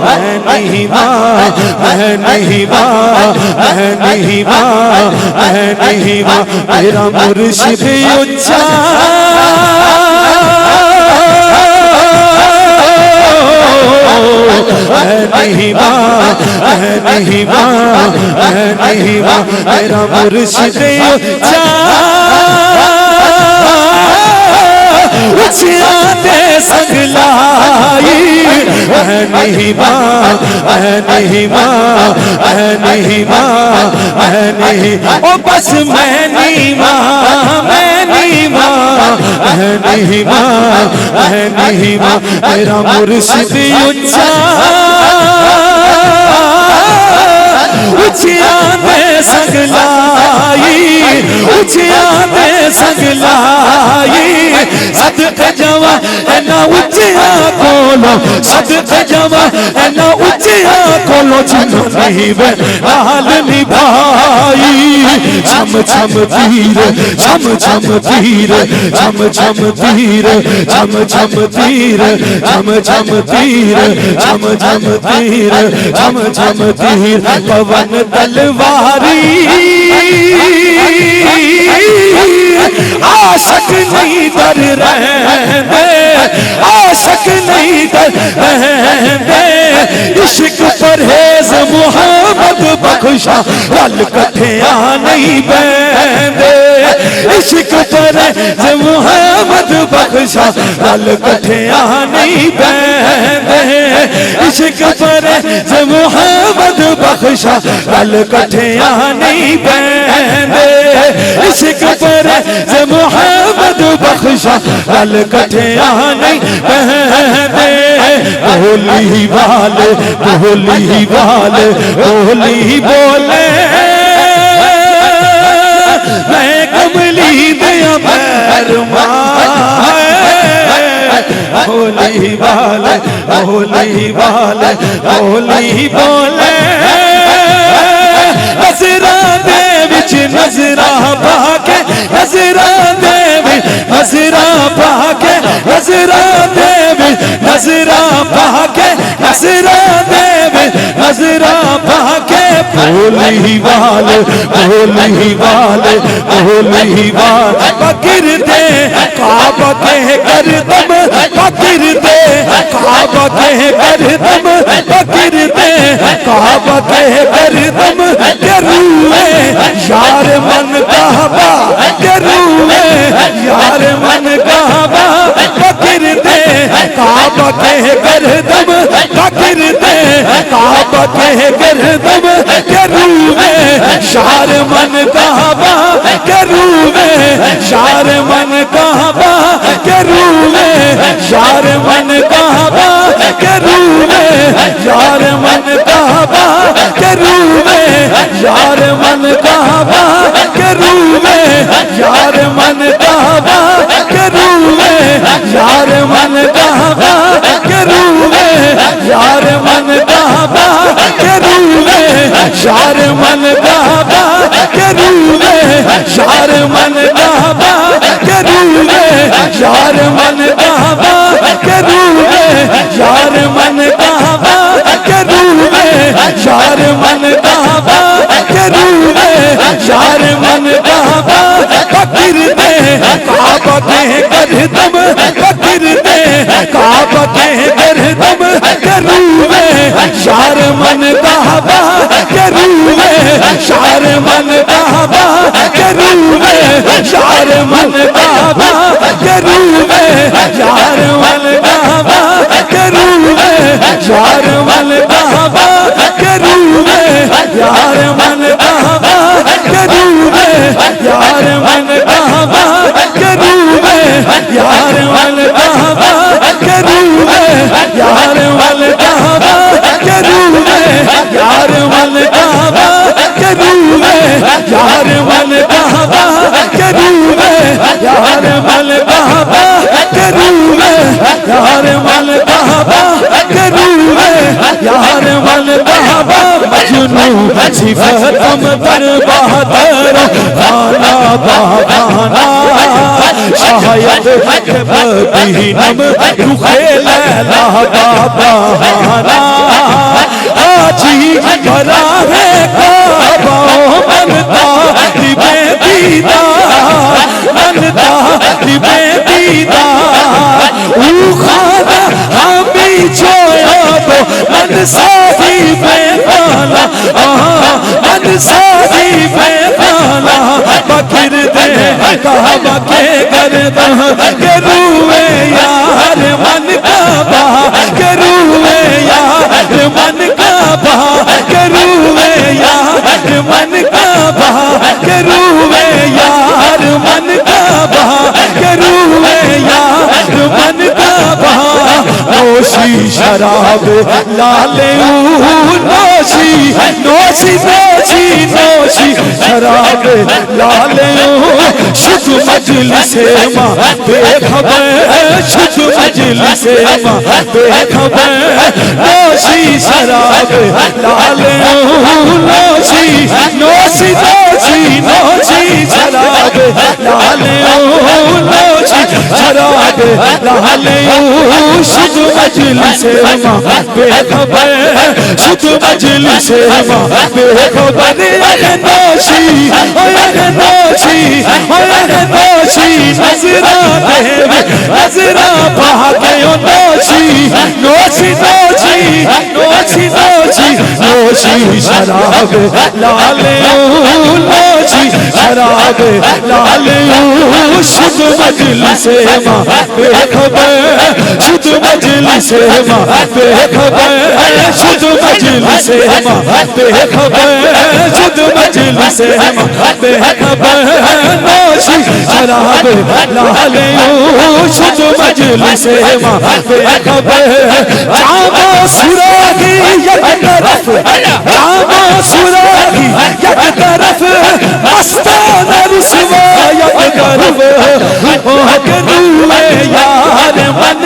मैं नहीं माँ, मैं नहीं माँ, मैं नहीं माँ, मैं नहीं माँ, मेरा मुर्शिद उच्चा मैं नहीं माँ, मैं नहीं माँ, मैं नहीं माँ, मेरा मुर्शिद उच्चा उचियाते संगलाई मैं नहीं माँ, मैं नहीं माँ, मैं नहीं माँ, मैं नहीं ओ बस मैं नहीं माँ, मैं नहीं माँ, मैं नहीं माँ, मैं नहीं माँ, मेरा मुर्शिद उच्चा उचियाते संगलाई उचियाते संगलाई सदके जवा है ना उचिया खोलो सदके जवा है ना उचिया खोलो जिन्होंने वे हाल निभाई छम छम तीर छम छम तीर छम छम तीर छम छम तीर छम छम तीर छम छम तीर छम छम तीर पवन तलवारी आशक नहीं डर रहते आशक नहीं डर रहते इश्क परहेज मोहम्मद बख्शा रल कठिया नहीं बहते इश्क परहेज मोहम्मद बख्शा रल कठिया नहीं बहते इश्क परहेज मोहम्मद बख्शा रल कठिया नहीं बहते इश्क परहेज मोहम्मद बख्शा रल कठिया नहीं बहते बोली वाले बोली वाले बोली बोले मैं कमली दया पैरमा बोली वाले बोली वाले बोली बोले नजरा दे विच नजरा पाके नजरा दे नजरा पाके नजरा दे नजरा पाके नजरा दे नजरा पाके बोली वाले बोली वाले बोली वाले बकर दे काबा के करदम बकर दे काबा के करदम बकर दे काबा के करदम करूए यार मन काबा करूए यार मन काबा बकर दे काबा के करदम बकर दे काबा के करदम करूए शार मन काबा करूए शार मन काबा करूए शार मन काबा करूए यार मन काबा करूए यार मन काबा करूए यार मन काबा करूए यार मन काबा करूए यार मन काबा करूए यार मन काबा करूए यार मन काबा करूए यार मन काबा करूए यार मन काबा करूए यार मन काबा करूए यार मन काबा बकर दे काबा के करदम बकर दे काबा के करदम करूए यार मन काबा करूए यार मन काबा करूए यार मन काबा करूए यार मन काबा करूए यार मन काबा करूए यार मन काबा करूए यार मन काबा करूए यार मन काबा करूए यार मन काबा करूए यार मन काबा करूए यार मन काबा करूए यार मन काबा करूए यार मन काबा करूए यार मन काबा मजनू सिफतम दर बहादुर खाना बहाना शायद बदीनम रुखे लैला बहाना मन सादी बेगाना मन सादी बेगाना बकिर दे काबा के गर्दन के रूए यार मन काबा के रूए यार मन काबा के रूए यार मन काबा के रूए यार मन काबा के रूए यार मन काबा नोशी शराब लाले नोशी नोशी नोशी नोशी शराब लाले शुद्ध मजलिस मां बेखबर शुद्ध मजलिस मां बेखबर नोशी शराब लाले नोशी नोशी नोशी नोशी शराब लाले नोशी शराब लाले शुद्ध मजलिस मां बेखबर शुद्ध मजलिस मां बेखबर नोशी नोशी नोशी नजरा देव नजरा भागे नोशी नोशी नोशी नोशी नोशी नोशी शराब लाले नोशी शराब लाले शुद्ध मजलिस मां बेखबर शुद्ध मजलिस मां बेखबर शुद्ध मजलिस मां बेखबर शुद्ध मजलिस मां बेखबर नोशी शराब लाले शुद्ध मजलिस मां बेखबर जामा सुरागी एक तरफ जामा सुरागी एक तरफ मस्ताना रुसवा एक तरफ ओ के रूए यार मन